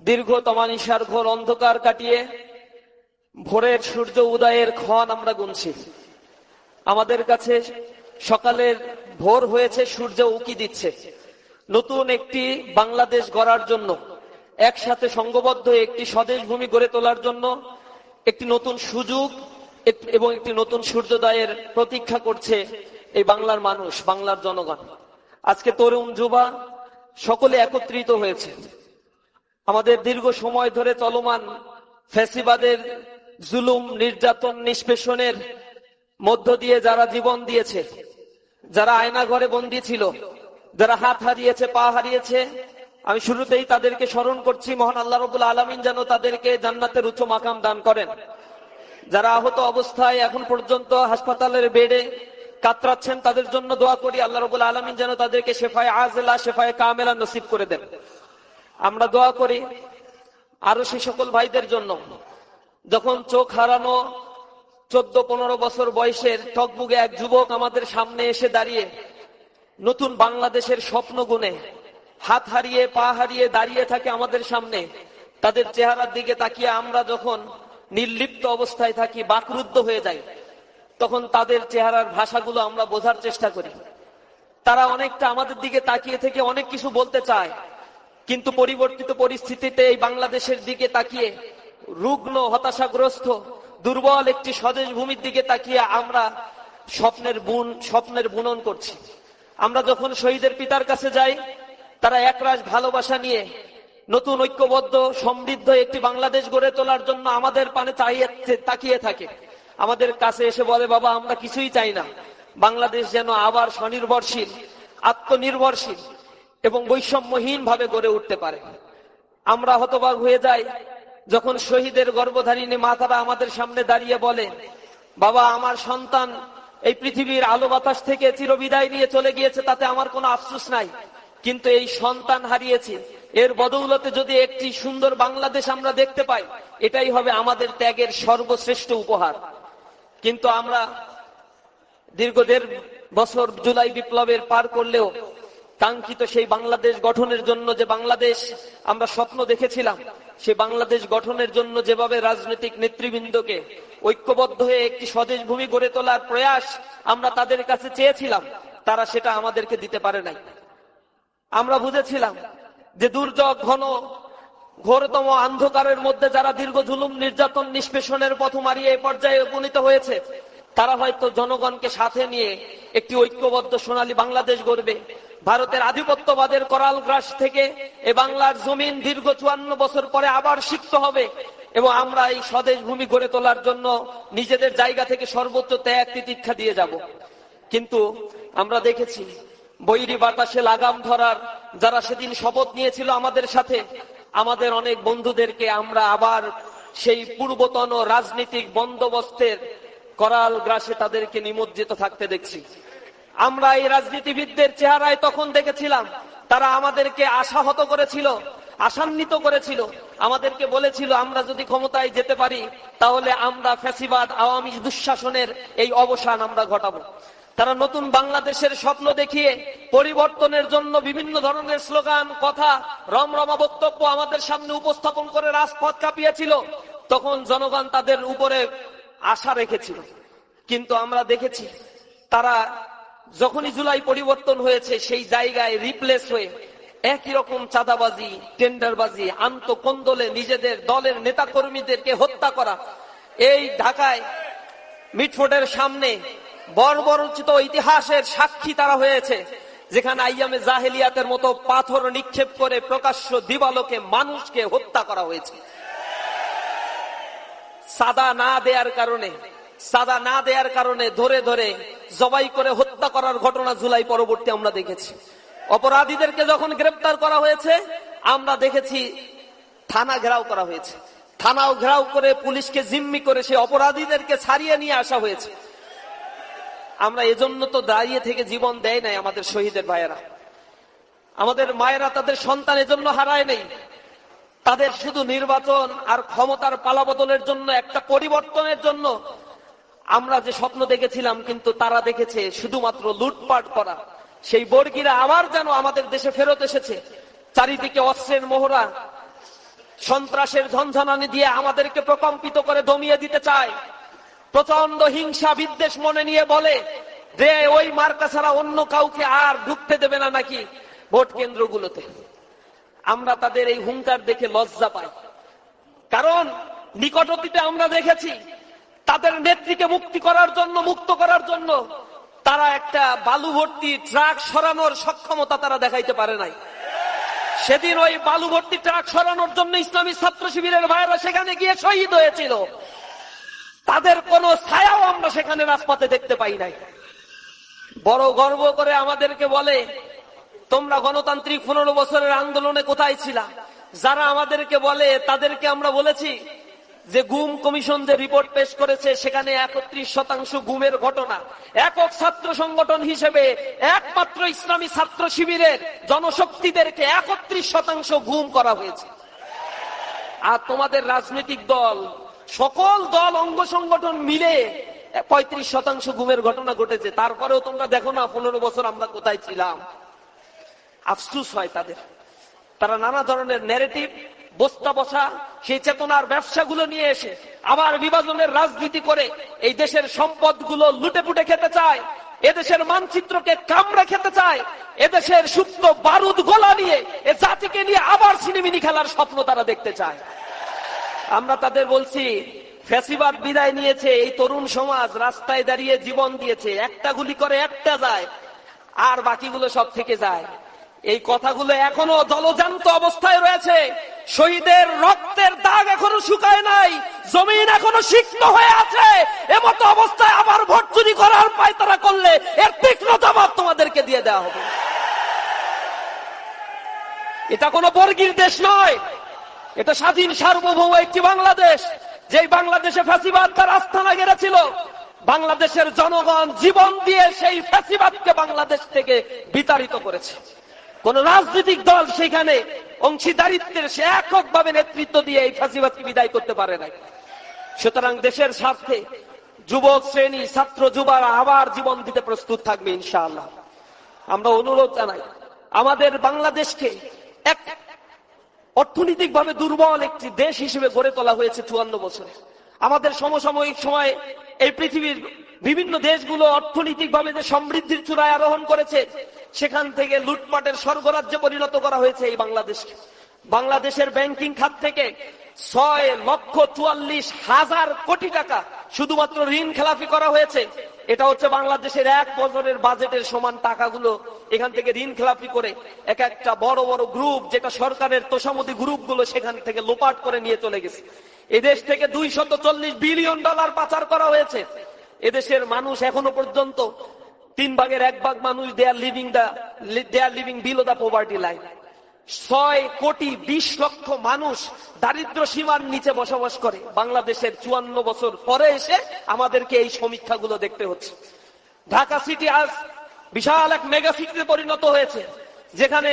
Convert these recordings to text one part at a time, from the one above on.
দীর্ঘ তমানিসার ঘোর অন্ধকার কাটিয়ে ভোরের সূর্য উদয়ের ক্ষণ আমরা গুনছি। আমাদের কাছে সকালের ভোর হয়েছে, সূর্য উকি দিচ্ছে। নতুন একটি বাংলাদেশ গড়ার জন্য, একসাথে সংঘবদ্ধ একটি স্বদেশ ভূমি গড়ে তোলার জন্য একটি নতুন সুযোগ এবং একটি নতুন সূর্যোদয়ের প্রতীক্ষা করছে এই বাংলার মানুষ, বাংলার জনগণ। আজকে তরুণ যুবা সকলে একত্রিত হয়েছে। আমাদের দীর্ঘ সময় ধরে চলমান ফ্যাসিবাদের জুলুম, নির্যাতন, নিষ্পেষণের মধ্য দিয়ে যারা জীবন দিয়েছে, যারা আয়না ঘরে বন্দী ছিল, যারা হাত হারিয়েছে, পা হারিয়েছে, আমি শুরুতেই তাদেরকে স্মরণ করছি। মহান আল্লাহ রাব্বুল আলামিন যেন তাদেরকে জান্নাতের উচ্চ মাকাম দান করেন। যারা আহত অবস্থায় এখন পর্যন্ত হাসপাতালের বেডে কাতরাচ্ছেন, তাদের জন্য দোয়া করি আল্লাহ রাব্বুল আলামিন যেন তাদেরকে শেফায়ে আজলা, শেফায়ে কামেলা নসিব করে দেন। আমরা দোয়া করি আরো সেই সকল ভাইদের জন্য, যখন চোখ হারানো 14-15 বছর বয়সের টকবুগে এক যুবক আমাদের সামনে এসে দাঁড়িয়ে নতুন বাংলাদেশের স্বপ্ন গুনে হাত হারিয়ে, পা হারিয়ে দাঁড়িয়ে থাকে আমাদের সামনে। তাদের চেহারার দিকে তাকিয়ে আমরা যখন নির্লিপ্ত অবস্থায় থাকি, বাকরুদ্ধ হয়ে যাই, তখন তাদের চেহারার ভাষাগুলো আমরা বোঝার চেষ্টা করি। তারা অনেকটা আমাদের দিকে তাকিয়ে থেকে অনেক কিছু বলতে চায়, কিন্তু পরিবর্তিত পরিস্থিতিতে এই বাংলাদেশের দিকে তাকিয়ে রুগ্ন, হতাশাগ্রস্ত, দুর্বল একটি স্বদেশ ভূমির দিকে তাকিয়ে আমরা স্বপ্নের বুনন করছি। আমরা যখন শহীদের পিতার কাছে যাই, তারা একরাশ ভালোবাসা নিয়ে নতুন ঐক্যবদ্ধ সমৃদ্ধ একটি বাংলাদেশ গড়ে তোলার জন্য আমাদের পানে তাকিয়ে থাকে। আমাদের কাছে এসে বলে, বাবা আমরা কিছুই চাই না, বাংলাদেশ যেন আবার স্বনির্ভরশীল, আত্মনির্ভরশীল এবং বৈষম্যহীন ভাবে গড়ে উঠতে পারে। আমরা হতবাক হয়ে যাই যখন শহীদের গর্ভধারিণী মাতারা আমাদের সামনে দাঁড়িয়ে বলে, বাবা আমার সন্তান এই পৃথিবীর আলো বাতাস থেকে চিরবিদায় নিয়ে চলে গিয়েছে, তাতে আমার কোনো আফসোস নাই, কিন্তু এই সন্তান হারিয়েছি, এর বদৌলতে যদি একটি সুন্দর বাংলাদেশ আমরা দেখতে পাই, এটাই হবে আমাদের ত্যাগের সর্বশ্রেষ্ঠ উপহার। কিন্তু আমরা দীর্ঘ 1.5 বছর জুলাই বিপ্লবের পার করলেও কাঙ্ক্ষিত সেই বাংলাদেশ গঠনের জন্য যে বাংলাদেশ আমরা স্বপ্ন দেখেছিলাম, সেই বাংলাদেশ গঠনের জন্য যেভাবে রাজনৈতিক নেতৃবৃন্দকে ঐক্যবদ্ধ হয়ে একটি স্বদেশ ভূমি গড়ে তোলার প্রয়াস আমরা তাদের কাছে চেয়েছিলাম, তারা সেটা আমাদেরকে দিতে পারে নাই। আমরা বুঝেছিলাম যে দুর্যোগ ঘন ঘোরতম অন্ধকারের মধ্যে যারা দীর্ঘ জুলুম, নির্যাতন, নিষ্পেষণের পথ মারিয়ে এই পর্যায়ে উপনীত হয়েছে, তারা হয়তো জনগণকে সাথে নিয়ে একটি ঐক্যবদ্ধ সোনালী বাংলাদেশ গড়বে। ভারতের আধিপত্যবাদের করাল গ্রাস থেকে এ বাংলার জমিন দীর্ঘ 54 বছর পরে আবার সিক্ত হবে এবং আমরা এই স্বদেশ ভূমি গড়ে তোলার জন্য নিজেদের জায়গা থেকে সর্বোচ্চ ত্যাগ তিতিক্ষা দিয়ে যাব। কিন্তু আমরা দেখেছি বৈরী বাতাসে লাগাম ধরার যারা সেদিন শপথ নিয়েছিল আমাদের সাথে, আমাদের অনেক বন্ধুদেরকে আমরা আবার সেই পূর্বতন রাজনৈতিক বন্দোবস্তের করাল গ্রাসে তাদেরকে নিমজ্জিত থাকতে দেখছি। আমরা এই রাজনীতিবিদদের চেহারায় তখন দেখেছিলাম তারা আমাদেরকে আশাহত করেছিল, আশান্বিত করেছিল, আমাদেরকে বলেছিল আমরা যদি ক্ষমতায় যেতে পারি তাহলে আমরা ফ্যাসিবাদ, আওয়ামী দুঃশাসনের এই অবসান আমরা ঘটাবো। তারা নতুন বাংলাদেশের স্বপ্ন দেখিয়ে পরিবর্তনের জন্য বিভিন্ন ধরনের স্লোগান, কথা, রমরমা বক্তব্য আমাদের সামনে উপস্থাপন করে রাজপথ কাঁপিয়েছিল। তখন জনগণ তাদের উপরে আশা রেখেছিল, কিন্তু আমরা দেখেছি তারা যখনই জুলাই পরিবর্তন হয়েছে সেই জায়গায় রিপ্লেস হয়ে একই রকম চাঁদাবাজি, টেন্ডারবাজি, আন্তঃকন্দলে নিজেদের দলের নেতা কর্মীদেরকে হত্যা করা। এই ঢাকায় মিটফোর্ডের সামনে বর্বরোচিত ইতিহাসের সাক্ষী তারা হয়েছে, যেখানে আইয়ামে জাহেলিয়াতের মতো পাথর নিক্ষেপ করে প্রকাশ্য দিবালোকে মানুষকে হত্যা করা হয়েছে। সাদা না দেওয়ার কারণে ধরে ধরে জবাই করে হত্যা করার ঘটনা জুলাই পরবর্তী আমরা দেখেছি। অপরাধীদেরকে যখন গ্রেপ্তার করা হয়েছে আমরা দেখেছি থানা ঘেরাও করা হয়েছে, থানাও ঘেরাও করে পুলিশকে জিম্মি করে সে অপরাধীদেরকে ছাড়িয়ে নিয়ে আসা হয়েছে। আমরা এজন্য তো দাঁড়িয়ে থেকে জীবন দেয় নাই আমাদের শহীদের ভাইয়েরা, আমাদের মায়েরা তাদের সন্তান এজন্য হারায় নেই। তাদের শুধু নির্বাচন আর ক্ষমতার পালাবদলের জন্য, একটা পরিবর্তনের জন্য আমরা যে স্বপ্ন দেখেছিলাম, কিন্তু তারা দেখেছে শুধুমাত্র লুটপাট করা। সেই বর্গীরা আবার যেন আমাদের দেশে ফেরত এসেছে, চারিদিকে অস্ত্রের মোহরা, সন্ত্রাসের ঝনঝনানি দিয়ে আমাদেরকে প্রকম্পিত করে দমিয়ে দিতে চায়। প্রচন্ড হিংসা বিদ্বেষ মনে নিয়ে বলে যে ওই মার্কা ছাড়া অন্য কাউকে আর ঢুকতে দেবে না নাকি ভোট কেন্দ্রগুলোতে। আমরা তাদের এই হুঙ্কার দেখে লজ্জা পাই, কারণ নিকট অতীতে আমরা দেখেছি তাদের নেত্রীকে মুক্ত করার জন্য তারা একটা বালু ভর্তি ট্রাক সরানোর সক্ষমতা তারা দেখাইতে পারে নাই। সেদিন ওই বালু ভর্তি ট্রাক সরানোর জন্য ইসলামী ছাত্র শিবিরের ভাইয়েরা সেখানে গিয়ে শহীদ হয়েছিল। তাদের কোনো ছায়াও আমরা সেখানে রাজপথে দেখতে পাই নাই। বড় গর্ব করে আমাদেরকে বলে, তোমরা গণতান্ত্রিক 15 বছরের আন্দোলনে কোথায় ছিলা? যারা আমাদেরকে বলে তাদেরকে আমরা বলেছি যে গুম কমিশন যে রিপোর্ট পেশ করেছে সেখানে 31% গুমের ঘটনা। একক ছাত্র সংগঠন হিসেবে একমাত্র ইসলামী ছাত্র শিবিরের জনশক্তিদেরকে 31% গুম করা হয়েছে। আর তোমাদের রাজনৈতিক দল, সকল দল অঙ্গ সংগঠন মিলে 35% গুমের ঘটনা ঘটেছে। তারপরেও তোমরা দেখো না 15 বছর আমরা কোথায় ছিলাম। আফসুস হয় তাদের। তারা নানা ধরনের ন্যারেটিভ বস্তা বসা সেই চেতনার ব্যবসাগুলো নিয়ে এসে আবার বিভাজনের রাজনীতি করে এই দেশের সম্পদগুলো লুটে পুটে খেতে চায়, এদেশের মানচিত্রকে কামড়ে খেতে চায়, এদেশের সুপ্ত বারুদ গোলা নিয়ে এ জাতিকে নিয়ে আবার সিনেমিনি খেলার স্বপ্ন তারা দেখতে চায়। আমরা তাদের বলছি, ফ্যাসিবাদ বিদায় নিয়েছে, এই তরুণ সমাজ রাস্তায় দাঁড়িয়ে জীবন দিয়েছে, একটা গুলি করে একটা যায় আর বাকিগুলো সব থেকে যায়। এই কথাগুলো এখনো জলজান্ত অবস্থায় রয়েছে। শহীদের রক্তের দাগ এখনো শুকায় নাই, জমিন এখনো সিক্ত হয়ে আছে। এমতো অবস্থায় আবার ভোট চুরি করার পায়তারা করলে এর তীক্ষ্ণ জবাব তোমাদেরকে দিয়ে দেওয়া হবে। এটা কোনো বর্গীর দেশ নয়, এটা স্বাধীন সার্বভৌম একটি বাংলাদেশ। যেই বাংলাদেশে ফ্যাসিবাদ তার আস্থানা গেড়েছিল, বাংলাদেশের জনগণ জীবন দিয়ে সেই ফ্যাসিবাদকে বাংলাদেশ থেকে বিতাড়িত করেছে। কোন রাজনৈতিক দল সেখানে অংশীদারিত্বের সে এককভাবে নেতৃত্ব দিয়ে এই ফ্যাসিবাদকে বিদায় করতে পারে নাই। সুতরাং দেশের স্বার্থে যুবক শ্রেণী, ছাত্র যুবারা আবার জীবন দিতে প্রস্তুত থাকবে ইনশাআল্লাহ। আমরা অনুরোধ জানাই, আমাদের বাংলাদেশকে এক অর্থনৈতিকভাবে দুর্বল একটি দেশ হিসেবে গড়ে তোলা হয়েছে 54 বছরে। আমাদের সমসাময়িক সময়ে এই পৃথিবীর বিভিন্ন দেশগুলো অর্থনৈতিকভাবে যে সমৃদ্ধির চূড়ায় আরোহণ করেছে, সেখান থেকে লুটপাটের স্বর্গরাজ্যে পরিণত করা হয়েছে এই বাংলাদেশকে। বাংলাদেশের ব্যাংকিং খাত থেকে 6,44,000 কোটি টাকা শুধুমাত্র ঋণ খেলাপি করা হয়েছে। এটা হচ্ছে বাংলাদেশের 1 বছরের বাজেটের সমান টাকাগুলো এখান থেকে ঋণ খেলাপি করে এক একটা বড় বড় গ্রুপ, যেটা সরকারের তোষামোদী গ্রুপগুলো, সেখান থেকে লোপাট করে নিয়ে চলে গেছে। এদেশ থেকে $240 বিলিয়ন পাচার করা হয়েছে। এদেশের মানুষ এখনো পর্যন্ত 3 ভাগের 1 ভাগ মানুষ they are living below the poverty line. 6,20,00,000 মানুষ দারিদ্র সীমার নিচে বসবাস করে। বাংলাদেশের 54 বছর পরে এসে আমাদেরকে এই সমীক্ষাগুলো দেখতে হচ্ছে। ঢাকা সিটি আজ বিশাল এক মেগা সিটিতে পরিণত হয়েছে, যেখানে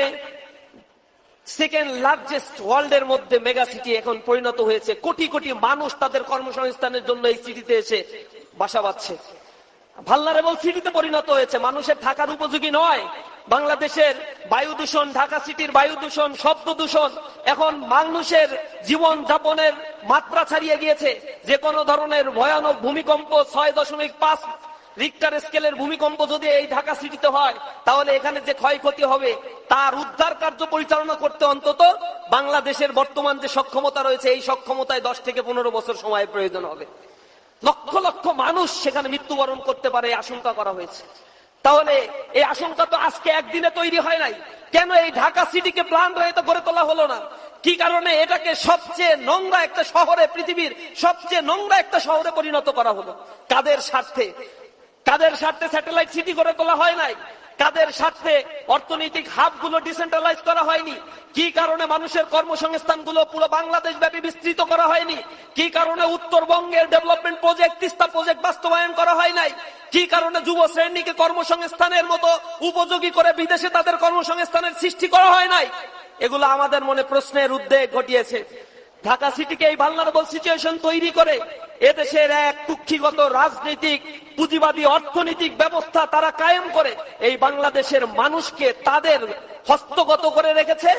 সেকেন্ড লার্জেস্ট ওয়ার্ল্ডের মধ্যে মেগা সিটি এখন পরিণত হয়েছে। কোটি কোটি মানুষ তাদের কর্মসংস্থানের জন্য এই সিটিতে এসে বাসা বাঁধছে। ভালনারেবল সিটিতে পরিণত হয়েছে, মানুষের থাকার উপযোগী নয়। বাংলাদেশের বায়ু দূষণ, ঢাকা সিটির বায়ু দূষণ, শব্দ দূষণ এখন মানুষের জীবন যাপনের মাত্রা ছাড়িয়ে গিয়েছে। যে কোনো ধরনের ভয়ানক ভূমিকম্প, 6.5 রিক্টার স্কেলের ভূমিকম্প যদি এই ঢাকা সিটিতে হয়, তাহলে এখানে যে ক্ষয়ক্ষতি হবে তার উদ্ধার কার্য পরিচালনা করতে অন্তত বাংলাদেশের বর্তমান যে সক্ষমতা রয়েছে, এই সক্ষমতায় 10 থেকে 15 বছর সময়ের প্রয়োজন হবে। লক্ষ লক্ষ মানুষ সেখানে মৃত্যুবরণ করতে পারে আশঙ্কা করা হয়েছে। তাহলে এই আশঙ্কা তো আজকে একদিনে তৈরি হয় নাই। কেন এই ঢাকা সিটিকে প্ল্যান রয়ে তো গড়ে তোলা হলো না? কি কারণে এটাকে সবচেয়ে নোংরা একটা শহরে, পৃথিবীর সবচেয়ে নোংরা একটা শহরে পরিণত করা হলো? কাদের স্বার্থে? কাদের স্বার্থে স্যাটেলাইট সিটি গড়ে তোলা হয় নাই? কাদের স্বার্থে অর্থনৈতিক হাবগুলো ডিসেন্ট্রালাইজ করা হয়নি? কি কারণে মানুষের কর্মসংস্থানগুলো পুরো বাংলাদেশ ব্যাপী বিস্তৃত করা হয়নি? কি কারণে উত্তরবঙ্গের ডেভেলপমেন্ট প্রজেক্ট, তিস্তা প্রজেক্ট বাস্তবায়ন করা হয় নাই? কি কারণে যুব শ্রেণীকে কর্মসংস্থানের মতো উপযোগী করে বিদেশে তাদের কর্মসংস্থানের সৃষ্টি করা হয় নাই? এগুলো আমাদের মনে প্রশ্নের উদ্বেগ ঘটিয়েছে। ঢাকা সিটিকে এই ভালনারেবল সিচুয়েশন তৈরি করে এদেশের এক কুক্ষিগত রাজনৈতিক পুঁজিবাদী অর্থনৈতিক ব্যবস্থা তারা কায়েম করে এই বাংলাদেশের মানুষকে তাদের হস্তগত করে রেখেছে,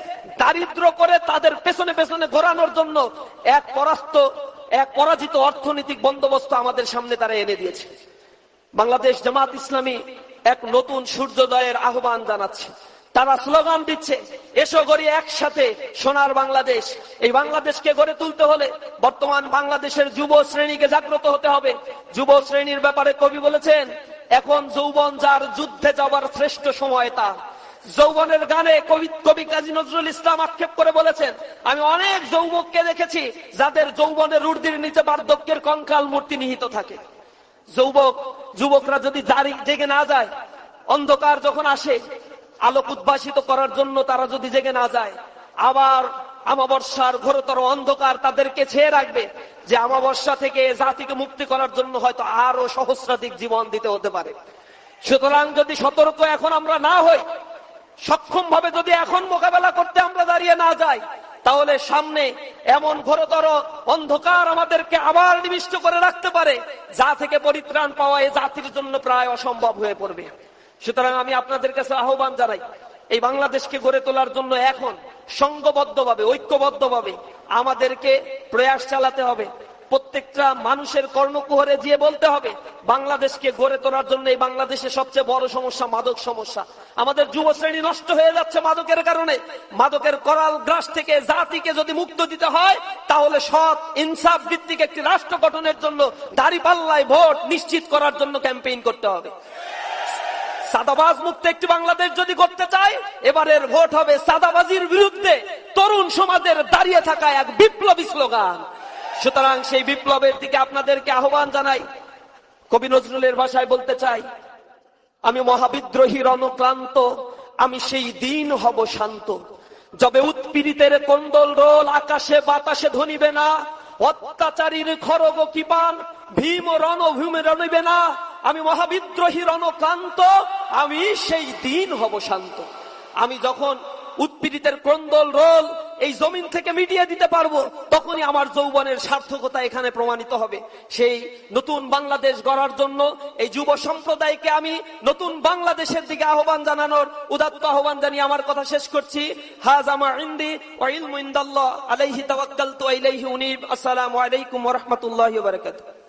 দারিদ্র করে তাদের পেছনে পেছনে ঘোরানোর জন্য এক পরাজিত অর্থনৈতিক বন্দোবস্ত আমাদের সামনে তারা এনে দিয়েছে। বাংলাদেশ জামাত ইসলামী এক নতুন সূর্যোদয়ের আহ্বান জানাচ্ছে। তারা স্লোগান দিচ্ছে, এসো গড়ি একসাথে সোনার বাংলাদেশ। এই বাংলাদেশকে গড়ে তুলতে হলে বর্তমান বাংলাদেশের যুব শ্রেণীকে জাগ্রত হতে হবে। যুব শ্রেণীর ব্যাপারে কবি বলেছেন, এখন যৌবন যার যুদ্ধে যাবার শ্রেষ্ঠ সময় তার। যৌবনের গানে কবি কাজী নজরুল ইসলাম আক্ষেপ করে বলেছেন, আমি অনেক যুবককে দেখেছি যাদের যৌবনের ঊর্ধ্বের নিচে বার্ধক্যের কঙ্কাল মূর্তি নিহিত থাকে। যুবকরা যদি জেগে না যায়, অন্ধকার যখন আসে আলোক উদ্ভাসিত করার জন্য তারা যদি জেগে না যায়, আবার আমাবস্যার ঘোরতর অন্ধকার তাদেরকে ছেয়ে রাখবে, যে আমাবস্যা থেকে জাতিকে মুক্তি করার জন্য হয়তো আরো সহস্রাধিক জীবন দিতে হতে পারে। সুতরাং যদি সতর্ক এখন আমরা না হই, সক্ষম ভাবে যদি এখন মোকাবেলা করতে আমরা দাঁড়িয়ে না যাই, তাহলে সামনে এমন ঘোরতর অন্ধকার আমাদেরকে আবার নিবিষ্ট করে রাখতে পারে, যা থেকে পরিত্রাণ পাওয়া এই জাতির জন্য প্রায় অসম্ভব হয়ে পড়বে। সুতরাং আমি আপনাদের কাছে আহ্বান জানাই, এই বাংলাদেশকে গড়ে তোলার জন্য এখন সংঘবদ্ধভাবে, ঐক্যবদ্ধভাবে আমাদেরকে প্রয়াস চালাতে হবে। প্রত্যেকটা মানুষের কর্ণকুহরে গিয়ে বলতে হবে, বাংলাদেশকে গড়ে তোলার জন্য এই বাংলাদেশের সবচেয়ে বড় সমস্যা মাদক সমস্যা। আমাদের যুব শ্রেণী নষ্ট হয়ে যাচ্ছে মাদকের কারণে। মাদকের করাল গ্রাস থেকে জাতিকে যদি মুক্ত দিতে হয়, তাহলে সৎ ইনসাফ ভিত্তিক একটি রাষ্ট্র গঠনের জন্য দাঁড়িপাল্লায় ভোট নিশ্চিত করার জন্য ক্যাম্পেইন করতে হবে। সাদাবাজ মুক্ত একটি বাংলাদেশ যদি করতে চাই, এবারের ভোট হবে সাদাবাজির বিরুদ্ধে তরুণ সমাজের দাঁড়িয়ে থাকা এক বিপ্লবী স্লোগান। সুতরাং সেই বিপ্লবের দিকে আপনাদেরকে আহ্বান জানাই। কবি নজরুলের ভাষায় বলতে চাই, আমি মহাবিদ্রোহী রণক্লান্ত, আমি সেই দিন হব শান্ত, যবে উৎপীড়িতের কোন্দল রোল আকাশে বাতাসে ধ্বনিবে না, অত্যাচারীর খড়গ কিপান ভীম রণভূমে রণিবে না, আমি মহাবিদ্রোহী রণক্লান্ত, আমি সেই দিন হব শান্ত। আমি যখন উৎপীড়িতের ক্রন্দল রোল এই জমিন থেকে মিটিয়ে দিতে পারবো, তখনই আমার যৌবনের সার্থকতা এখানে প্রমাণিত হবে। সেই নতুন বাংলাদেশ গড়ার জন্য এই যুব সম্প্রদায়কে আমি নতুন বাংলাদেশের দিকে আহ্বান জানানোর উদাত্ত আহ্বান জানিয়ে আমার কথা শেষ করছি। হাযা মা ইনদি ওয়া ইলমু ইনদাল্লাহ আলাইহি তাওয়াক্কালতু ওয়া ইলাইহি উনীব। আসসালামু আলাইকুম ওয়া রাহমাতুল্লাহি ওয়া বারাকাতুহু।